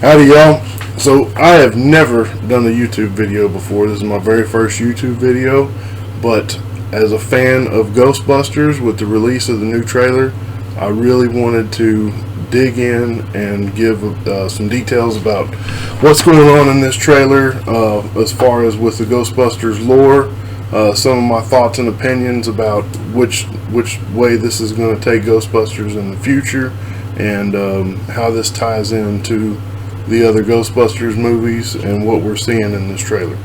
Howdy, y'all. So I have never done a YouTube video before. This is my very first YouTube video, but as a fan of Ghostbusters, with the release of the new trailer, I really wanted to dig in and give some details about what's going on in this trailer, as far as with the Ghostbusters lore, some of my thoughts and opinions about which way this is going to take Ghostbusters in the future, and how this ties into the other Ghostbusters movies and what we're seeing in this trailer.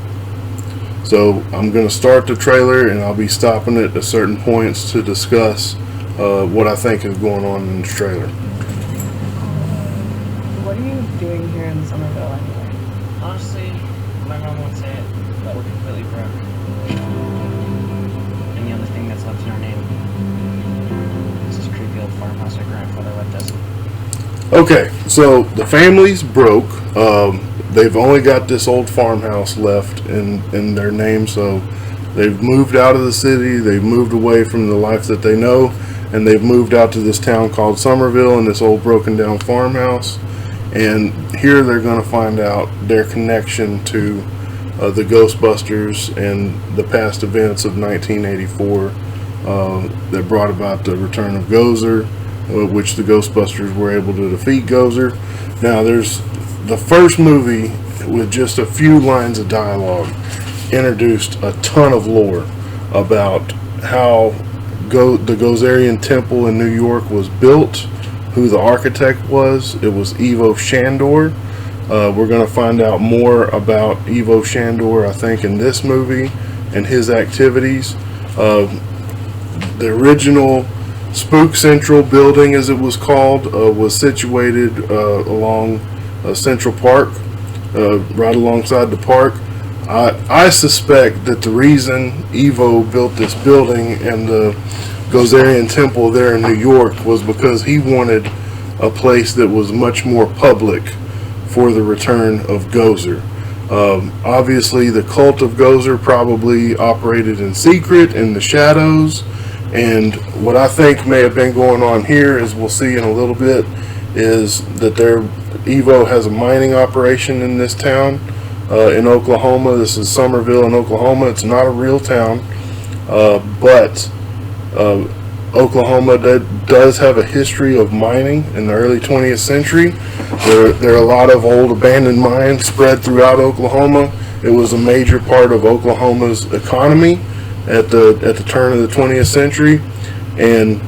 So I'm going to start the trailer, and I'll be stopping it at certain points to discuss what I think is going on in this trailer. What are you doing here in Somerville anyway? Honestly, my mom would say it, but we're completely broke. And the only thing that's left in our name is this creepy old farmhouse our grandfather left us. Okay, so the family's broke. They've only got this old farmhouse left in their name, so they've moved out of the city, they've moved away from the life that they know, and they've moved out to this town called Somerville in this old broken down farmhouse. And here they're going to find out their connection to the Ghostbusters and the past events of 1984 that brought about the return of Gozer, which the Ghostbusters were able to defeat Gozer. Now, there's the first movie with just a few lines of dialogue introduced a ton of lore about how the Gozerian Temple in New York was built, who the architect was. It was Ivo Shandor. We're going to find out more about Ivo Shandor, I think, in this movie and his activities. The original Spook Central building, as it was called, was situated along Central Park, right alongside the park. I suspect that the reason Ivo built this building and the Gozerian Temple there in New York was because he wanted a place that was much more public for the return of Gozer. Obviously, the cult of Gozer probably operated in secret in the shadows. And what I think may have been going on here, as we'll see in a little bit, is that Ivo has a mining operation in this town in Oklahoma. This is Somerville in Oklahoma. It's not a real town, but Oklahoma does have a history of mining in the early 20th century. There are a lot of old abandoned mines spread throughout Oklahoma. It was a major part of Oklahoma's economy at the turn of the 20th century, and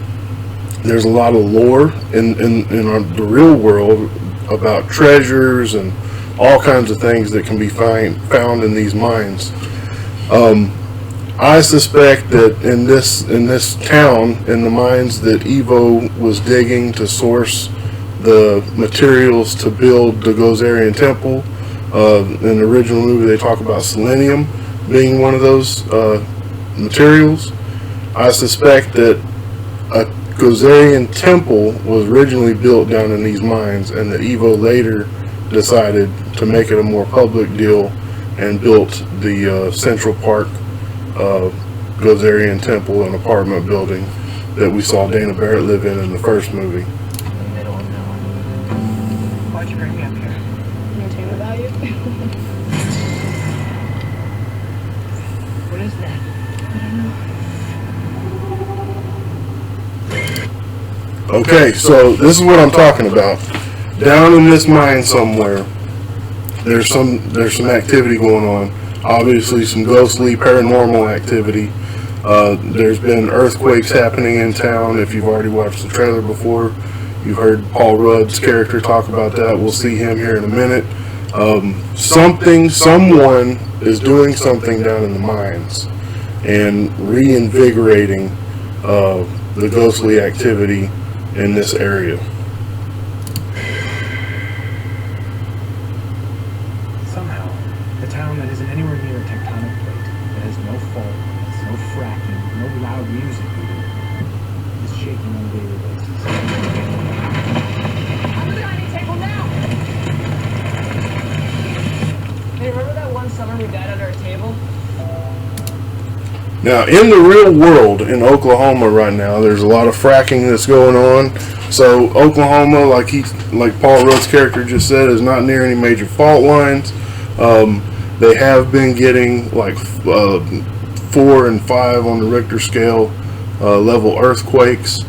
there's a lot of lore in the real world about treasures and all kinds of things that can be found in these mines. I suspect that in this town, in the mines that Ivo was digging to source the materials to build the Gozerian Temple, in the original movie they talk about selenium being one of those materials. I suspect that a Gozerian Temple was originally built down in these mines, and that Ivo later decided to make it a more public deal and built the Central Park Gozerian Temple, an apartment building that we saw Dana Barrett live in the first movie. They don't know. Why'd you bring me up here? Entertainment value? What is that? I don't know. Okay, so this is what I'm talking about. Down in this mine somewhere, there's some activity going on. Obviously, some ghostly, paranormal activity. There's been earthquakes happening in town. If you've already watched the trailer before, you've heard Paul Rudd's character talk about that. We'll see him here in a minute. Someone is doing something down in the mines and reinvigorating the ghostly activity in this area. Somehow, the town that isn't anywhere near a tectonic plate, that has no faults, no fracking, no loud music, is shaking on a daily basis. On the dining table now! Hey, remember that one summer we died under a table? Now, in the real world in Oklahoma right now, there's a lot of fracking that's going on. So Oklahoma, like Paul Rudd's character just said, is not near any major fault lines. They have been getting like 4 and 5 on the Richter scale level earthquakes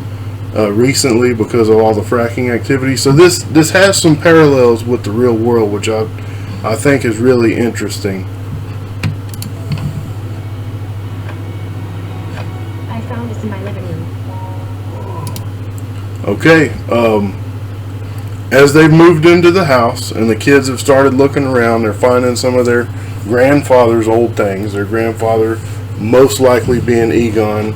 recently because of all the fracking activity. So this has some parallels with the real world, which I think is really interesting. I found this in my living room. Okay, as they've moved into the house and the kids have started looking around, they're finding some of their grandfather's old things. Their grandfather most likely being Egon,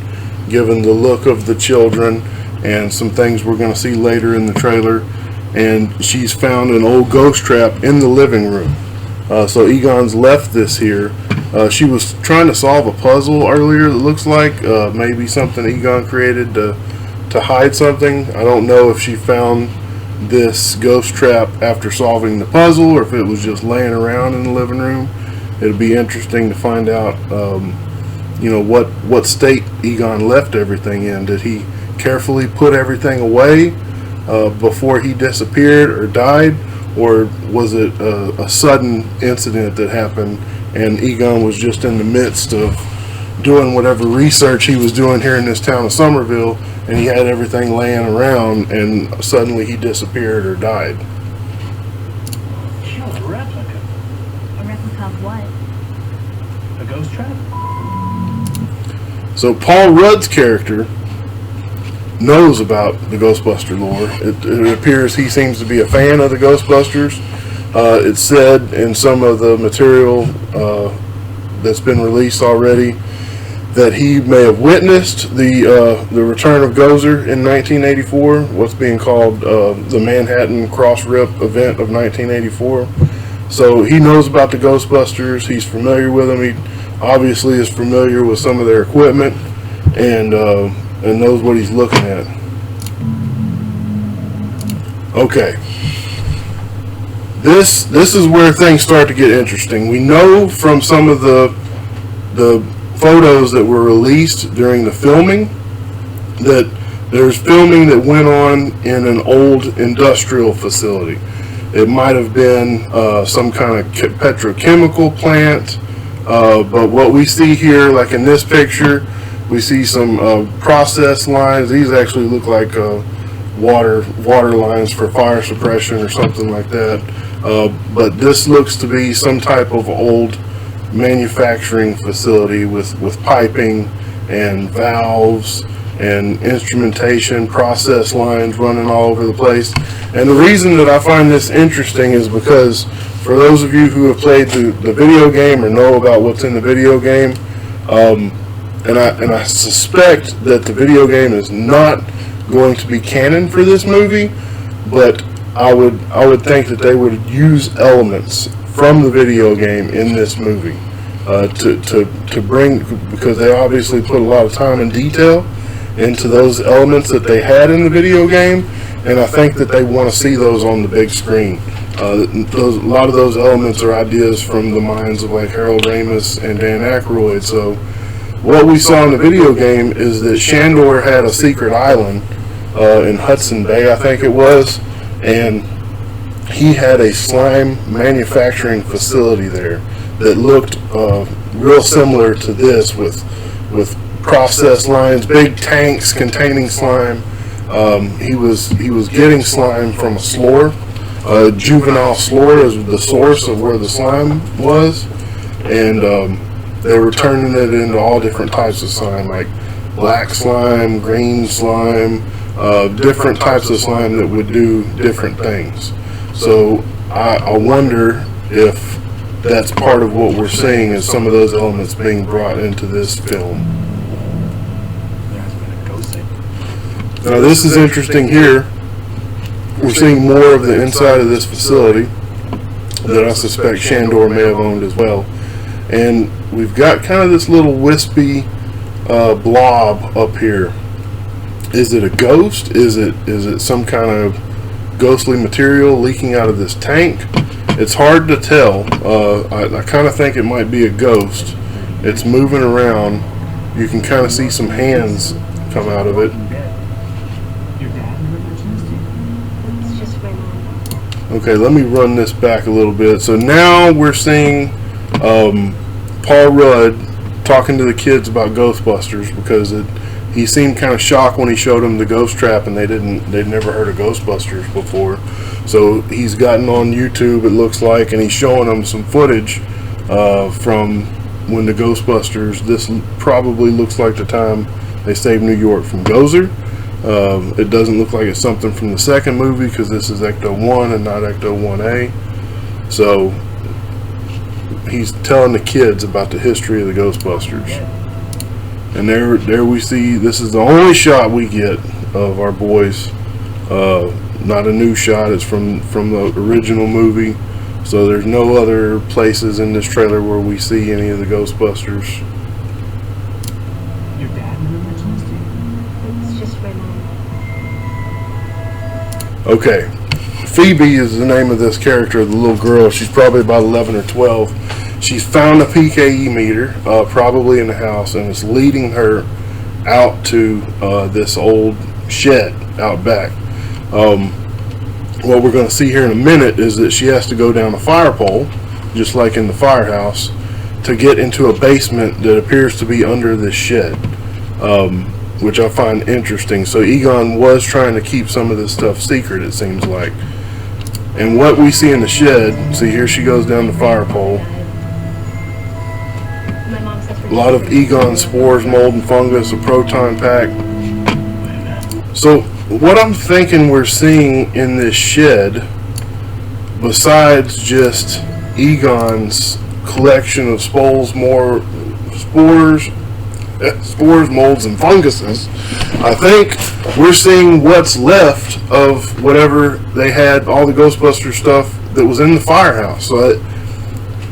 given the look of the children and some things we're going to see later in the trailer. And she's found an old ghost trap in the living room. So Egon's left this here. She was trying to solve a puzzle earlier that looks like maybe something Egon created to hide something. I don't know if she found this ghost trap after solving the puzzle or if it was just laying around in the living room. It'll be interesting to find out what state Egon left everything in. Did he carefully put everything away before he disappeared or died, or was it a sudden incident that happened and Egon was just in the midst of doing whatever research he was doing here in this town of Somerville, and he had everything laying around and suddenly he disappeared or died? Killed a replica. A replica of what? A ghost trap? So Paul Rudd's character knows about the Ghostbuster lore. It appears he seems to be a fan of the Ghostbusters. It's said in some of the material that's been released already that he may have witnessed the return of Gozer in 1984, what's being called the Manhattan Cross Rip event of 1984. So he knows about the Ghostbusters. He's familiar with them. He obviously is familiar with some of their equipment and knows what he's looking at. Okay. This is where things start to get interesting. We know from some of the photos that were released during the filming that there's filming that went on in an old industrial facility. It might have been some kind of petrochemical plant, but what we see here, like in this picture, we see some process lines. These actually look like water lines for fire suppression or something like that. But this looks to be some type of old manufacturing facility with piping and valves and instrumentation, process lines running all over the place. And the reason that I find this interesting is because for those of you who have played the video game or know about what's in the video game, and I suspect that the video game is not going to be canon for this movie, but I would think that they would use elements from the video game in this movie to bring, because they obviously put a lot of time and detail into those elements that they had in the video game, and I think that they want to see those on the big screen. A lot of those elements are ideas from the minds of like Harold Ramis and Dan Aykroyd. So what we saw in the video game is that Shandor had a secret island in Hudson Bay, I think it was, and he had a slime manufacturing facility there that looked real similar to this, with process lines, big tanks containing slime. He was getting slime from a slough. Juvenile slough is the source of where the slime was, and they were turning it into all different types of slime, like black slime, green slime, different types of slime that would do different things. So I wonder if that's part of what we're seeing, is some of those elements being brought into this film. Now this is interesting here. We're seeing more of the inside of this facility that I suspect Shandor may have owned as well. And we've got kind of this little wispy blob up here. Is it a ghost? Is it some kind of ghostly material leaking out of this tank? It's hard to tell. I kind of think it might be a ghost. It's moving around, You can kind of see some hands come out of it. Walking Dead. Your dad never mentioned this to you? It's just my mom. Okay, let me run this back a little bit. So now we're seeing Paul Rudd talking to the kids about Ghostbusters because he seemed kind of shocked when he showed them the ghost trap, and they'd never heard of Ghostbusters before. So he's gotten on YouTube, it looks like, and he's showing them some footage from when the Ghostbusters. This probably looks like the time they saved New York from Gozer. It doesn't look like it's something from the second movie because this is Ecto 1 and not Ecto 1A. So he's telling the kids about the history of the Ghostbusters. And there we see, this is the only shot we get of our boys. Not a new shot, it's from the original movie. So there's no other places in this trailer where we see any of the Ghostbusters. Your dad never mentioned this to you? It's just my mom. Okay, Phoebe is the name of this character, the little girl. She's probably about 11 or 12. She's found a PKE meter, probably in the house, and it's leading her out to this old shed out back. What we're going to see here in a minute is that she has to go down a fire pole, just like in the firehouse, to get into a basement that appears to be under this shed, which I find interesting. So Egon was trying to keep some of this stuff secret, it seems like. And what we see in the shed, see here she goes down the fire pole. My mom says we're A lot of Egon spores, mold, and fungus, a proton pack. So what I'm thinking we're seeing in this shed, besides just Egon's collection of spores, molds, and funguses, I think we're seeing what's left of whatever they had, all the Ghostbuster stuff that was in the firehouse. So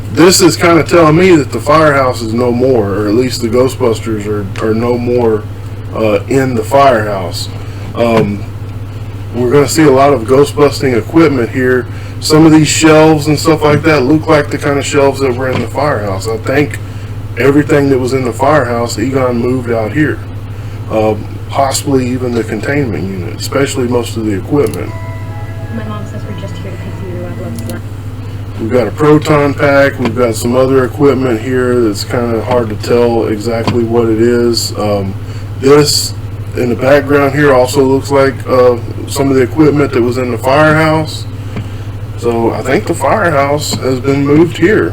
this is kind of telling me that the firehouse is no more, or at least the Ghostbusters are no more in the firehouse. We're going to see a lot of ghost-busting equipment here. Some of these shelves and stuff like that look like the kind of shelves that were in the firehouse. I think everything that was in the firehouse, Egon moved out here. Possibly even the containment unit, especially most of the equipment. My mom says we're just here to pick through what looks left. We've got a proton pack. We've got some other equipment here that's kind of hard to tell exactly what it is. This in the background here also looks like some of the equipment that was in the firehouse. So I think the firehouse has been moved here.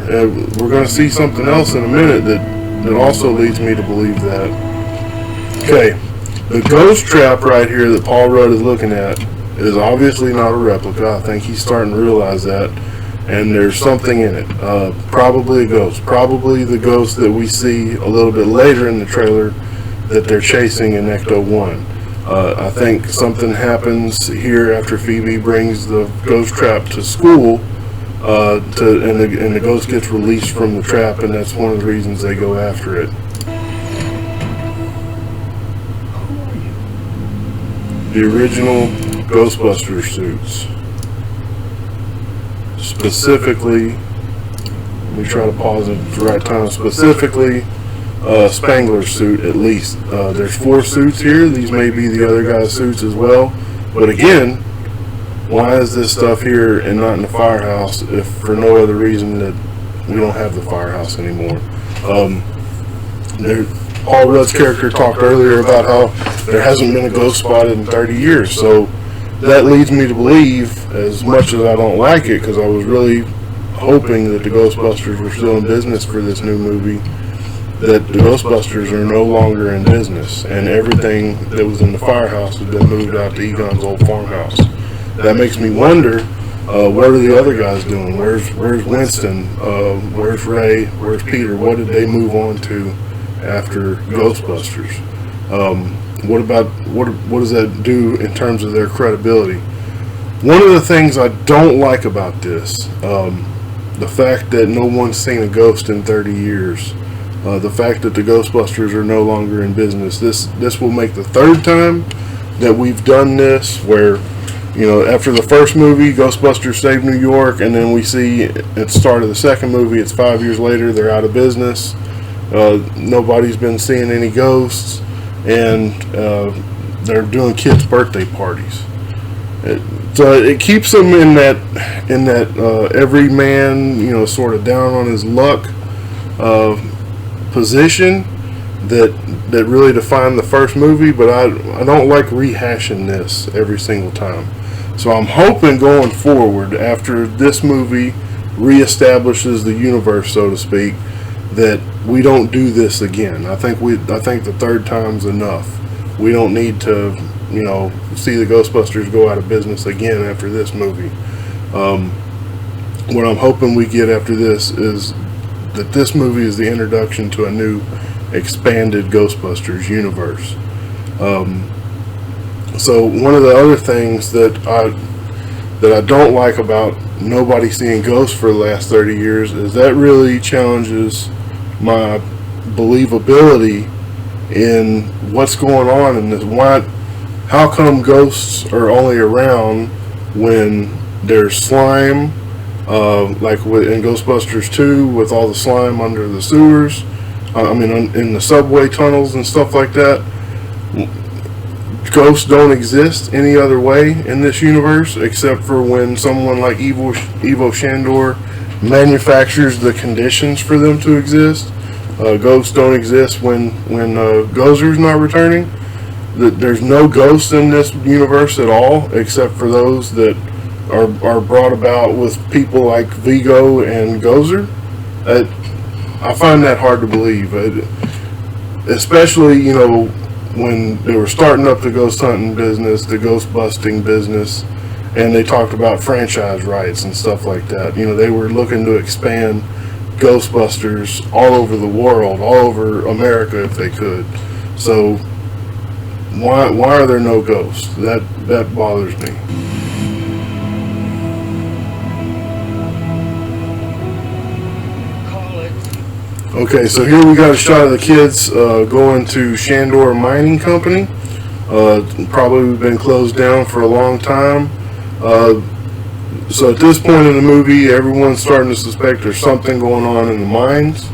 We're going to see something else in a minute that also leads me to believe that. Okay, the ghost trap right here that Paul Rudd is looking at is obviously not a replica. I think he's starting to realize that. And there's something in it. Probably a ghost. Probably the ghost that we see a little bit later in the trailer that they're chasing in Ecto 1. I think something happens here after Phoebe brings the ghost trap to school, and the ghost gets released from the trap, and that's one of the reasons they go after it. Who are you? The original Ghostbusters suits. Specifically, let me try to pause it at the right time. Specifically, Spangler's suit, at least. There's 4 suits here. These may be the other guy's suits as well. But again, why is this stuff here and not in the firehouse if for no other reason that we don't have the firehouse anymore? Paul Rudd's character talked earlier about how there hasn't been a ghost spotted in 30 years. So that leads me to believe, as much as I don't like it, because I was really hoping that the Ghostbusters were still in business for this new movie, that the Ghostbusters are no longer in business, and everything that was in the firehouse has been moved out to Egon's old farmhouse. That makes me wonder, what are the other guys doing? Where's Winston? Where's Ray? Where's Peter? What did they move on to after Ghostbusters? What does that do in terms of their credibility? One of the things I don't like about this, the fact that no one's seen a ghost in 30 years, the fact that the Ghostbusters are no longer in business. This will make the 3rd time that we've done this, where, after the first movie, Ghostbusters Saved New York, and then we see at the start of the second movie, it's 5 years later, they're out of business. Nobody's been seeing any ghosts, and they're doing kids' birthday parties. So it keeps them in that every man, sort of down on his luck position that really defined the first movie. But I don't like rehashing this every single time. So I'm hoping going forward, after this movie reestablishes the universe, so to speak, that we don't do this again. I think the third time's enough. We don't need to, see the Ghostbusters go out of business again after this movie. What I'm hoping we get after this is that this movie is the introduction to a new expanded Ghostbusters universe. So one of the other things that I don't like about nobody seeing ghosts for the last 30 years is that really challenges my believability in what's going on in this. How come ghosts are only around when there's slime, like in Ghostbusters 2 with all the slime under the sewers, in the subway tunnels and stuff like that. Ghosts don't exist any other way in this universe except for when someone like Ivo Shandor manufactures the conditions for them to exist. Ghosts don't exist when Gozer's not returning. There's no ghosts in this universe at all except for those that are brought about with people like Vigo and Gozer. I find that hard to believe, especially when they were starting up the ghost hunting business, the ghost busting business, and they talked about franchise rights and stuff like that. They were looking to expand Ghostbusters all over the world, all over America if they could. So why are there no ghosts? That bothers me. Okay, so here we got a shot of the kids going to Shandor Mining Company. Probably been closed down for a long time. So at this point in the movie, everyone's starting to suspect there's something going on in the mines,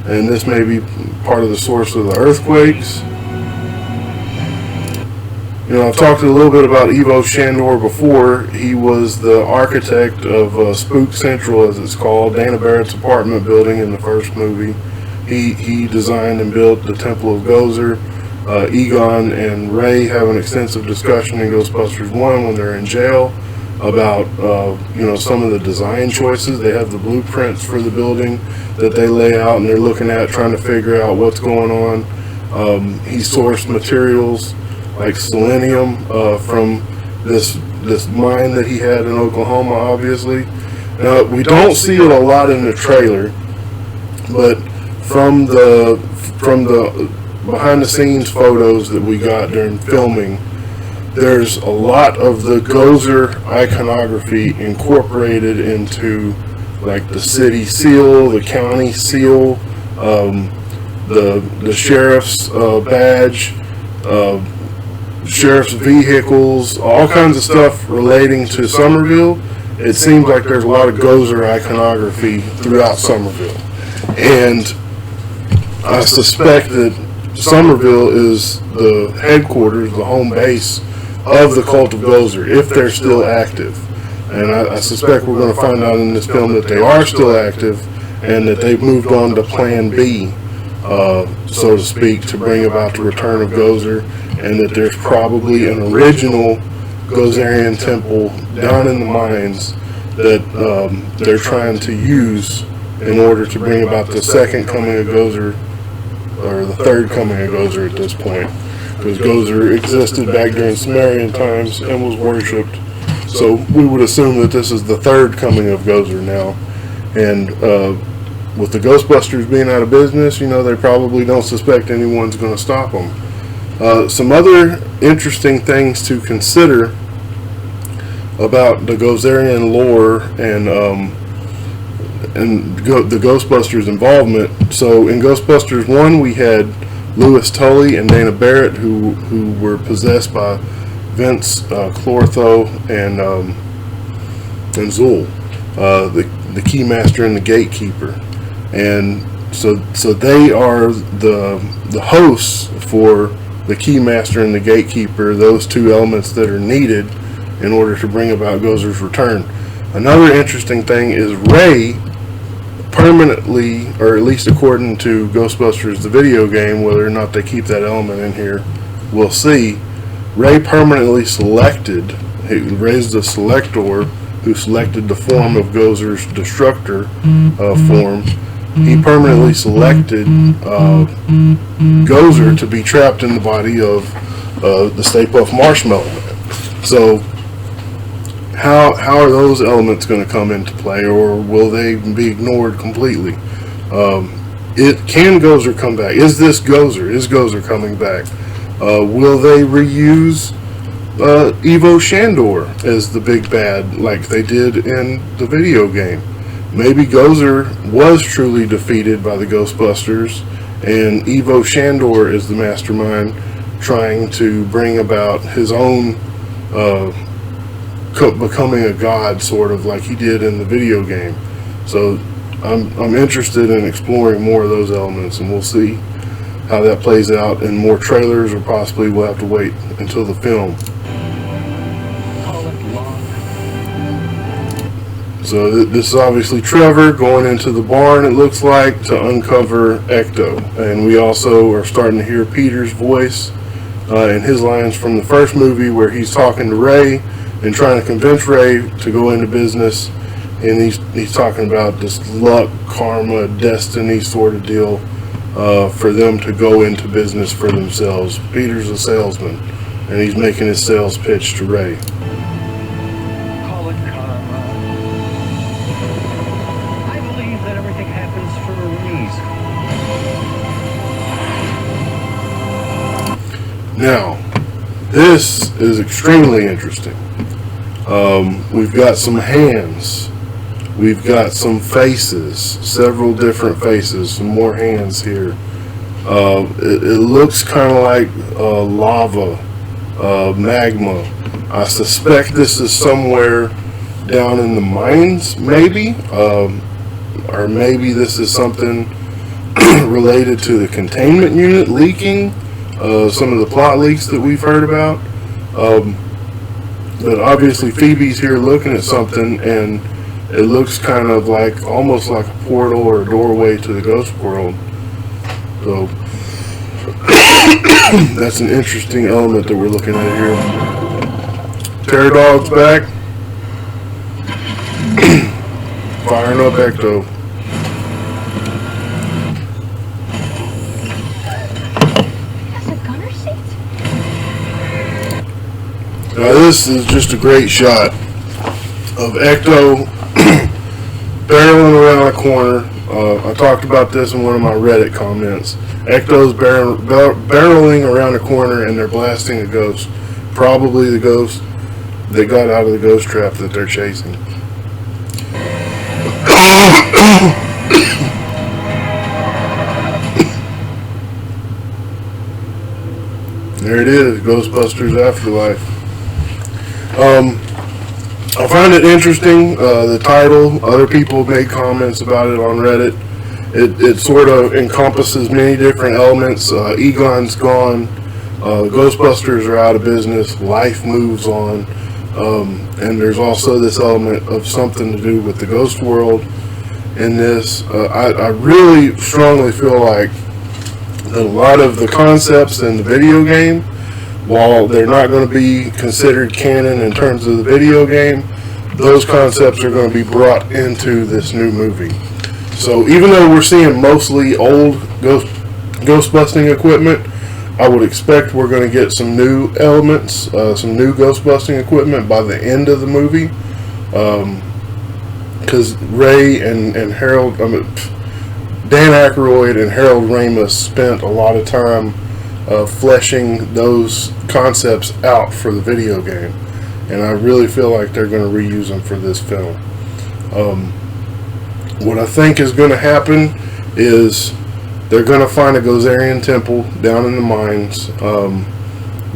and this may be part of the source of the earthquakes. I've talked a little bit about Ivo Shandor before. He was the architect of Spook Central, as it's called, Dana Barrett's apartment building in the first movie. He designed and built the Temple of Gozer. Egon and Ray have an extensive discussion in Ghostbusters 1 when they're in jail about some of the design choices. They have the blueprints for the building that they lay out, and they're looking at trying to figure out what's going on. He sourced materials like selenium from this mine that he had in Oklahoma, obviously. Now, we don't see it a lot in the trailer, but from the behind the scenes photos that we got during filming, there's a lot of the Gozer iconography incorporated into like the city seal, the county seal, the sheriff's badge, sheriff's vehicles, all kinds of stuff relating to Somerville. It seems like there's a lot of Gozer iconography throughout Somerville, and I suspect that Somerville is the headquarters, the home base of the Cult of Gozer, if they're still active. And I suspect we're going to find out in this film that they are still active, and that they've moved on to Plan B, so to speak, to bring about the return of Gozer, and that there's probably an original Gozerian temple down in the mines that they're trying to use in order to bring about the second coming of Gozer, or the third coming of Gozer at this point, because Gozer existed back during Sumerian times and was worshipped. So we would assume that this is the third coming of Gozer now. And with the Ghostbusters being out of business, they probably don't suspect anyone's going to stop them. Some other interesting things to consider about the Gozerian lore and the Ghostbusters involvement. So in Ghostbusters 1, we had Louis Tully and Dana Barrett who were possessed by Vince Clortho and Zool, the Keymaster and the Gatekeeper. And so they are the hosts for the Keymaster and the Gatekeeper, those two elements that are needed in order to bring about Gozer's return. Another interesting thing is Ray permanently, or at least according to Ghostbusters the video game, whether or not they keep that element in here, we'll see. Ray permanently selected, he raised the selector who selected the form of Gozer's Destructor form. He permanently selected Gozer to be trapped in the body of the Stay Puft Marshmallow Man. So how are those elements going to come into play, or will they be ignored completely? Can Gozer come back? Is this Gozer? Is Gozer coming back? Will they reuse Ivo Shandor as the big bad like they did in the video game? Maybe Gozer was truly defeated by the Ghostbusters, and Ivo Shandor is the mastermind trying to bring about his own becoming a god, sort of like he did in the video game. So I'm interested in exploring more of those elements, and we'll see how that plays out in more trailers, or possibly we'll have to wait until the film. So this is obviously Trevor going into the barn, it looks like, to uncover Ecto. And we also are starting to hear Peter's voice in his lines from the first movie, where he's talking to Ray and trying to convince Ray to go into business. And he's talking about this luck, karma, destiny sort of deal for them to go into business for themselves. Peter's a salesman, and he's making his sales pitch to Ray. Call it karma. I believe that everything happens for a reason. Now, this is extremely interesting. We've got some hands. We've got some faces, several different faces, some more hands here. It looks kind of like lava, magma. I suspect this is somewhere down in the mines, maybe, or maybe this is something related to the containment unit leaking, some of the plot leaks that we've heard about. But obviously Phoebe's here looking at something, and it looks kind of like, almost like a portal or a doorway to the ghost world. So that's an interesting element that we're looking at here. Terror Dog's back. Firing up Ecto. That's a gunner seat? Now this is just a great shot of Ecto barreling around a corner. I talked about this in one of my Reddit comments. Ecto's barreling around a corner, and they're blasting a ghost. Probably the ghost that got out of the ghost trap that they're chasing. There it is, Ghostbusters Afterlife. I find it interesting, the title. Other people made comments about it on Reddit. It sort of encompasses many different elements. Egon's gone, Ghostbusters are out of business, life moves on, and there's also this element of something to do with the ghost world in this. I really strongly feel like that a lot of the concepts in the video game, while they're not going to be considered canon in terms of the video game, those concepts are going to be brought into this new movie. So even though we're seeing mostly old ghost-busting equipment, I would expect we're going to get some new elements, some new ghost-busting equipment by the end of the movie. Because Ray and Harold, Dan Aykroyd and Harold Ramis spent a lot of time fleshing those concepts out for the video game, and I really feel like they're going to reuse them for this film. What I think is going to happen is they're going to find a Gozerian temple down in the mines.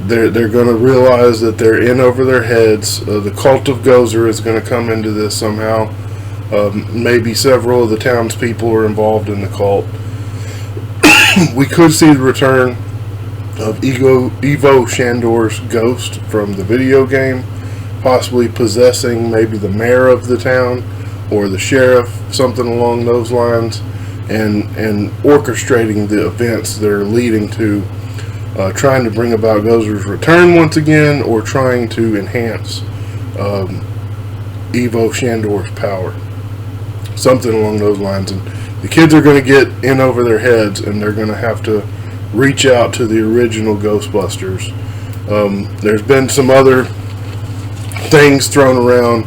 They're going to realize that they're in over their heads. The cult of Gozer is going to come into this somehow. Maybe several of the townspeople are involved in the cult. we could see the return of Evo Shandor's ghost from the video game, possibly possessing maybe the mayor of the town or the sheriff, something along those lines, and orchestrating the events that are leading to trying to bring about Gozer's return once again, or trying to enhance Evo Shandor's power. Something along those lines. And the kids are going to get in over their heads, and they're going to have to reach out to the original Ghostbusters. There's been some other things thrown around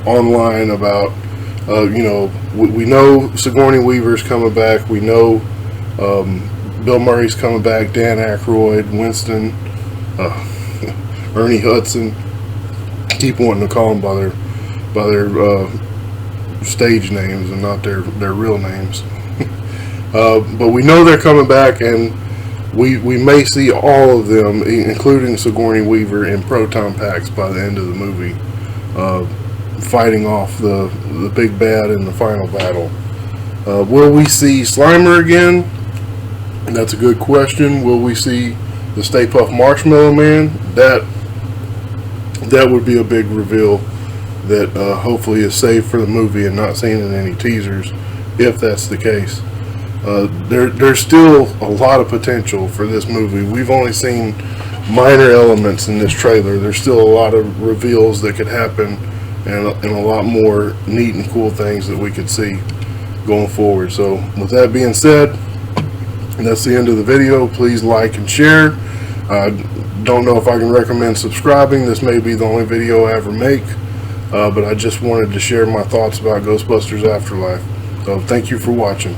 online about, we know Sigourney Weaver's coming back. We know Bill Murray's coming back, Dan Aykroyd, Winston, Ernie Hudson. Keep wanting to call them by their stage names and not their real names. But we know they're coming back, and we may see all of them, including Sigourney Weaver, in proton packs by the end of the movie, fighting off the big bad in the final battle. Will we see Slimer again? That's a good question. Will we see the Stay Puft Marshmallow Man? That would be a big reveal that hopefully is saved for the movie and not seen in any teasers, if that's the case. There's still a lot of potential for this movie. We've only seen minor elements in this trailer. There's still a lot of reveals that could happen, and a lot more neat and cool things that we could see going forward. So with that being said, that's the end of the video. Please like and share. I don't know if I can recommend subscribing. This may be the only video I ever make, but I just wanted to share my thoughts about Ghostbusters Afterlife. So thank you for watching.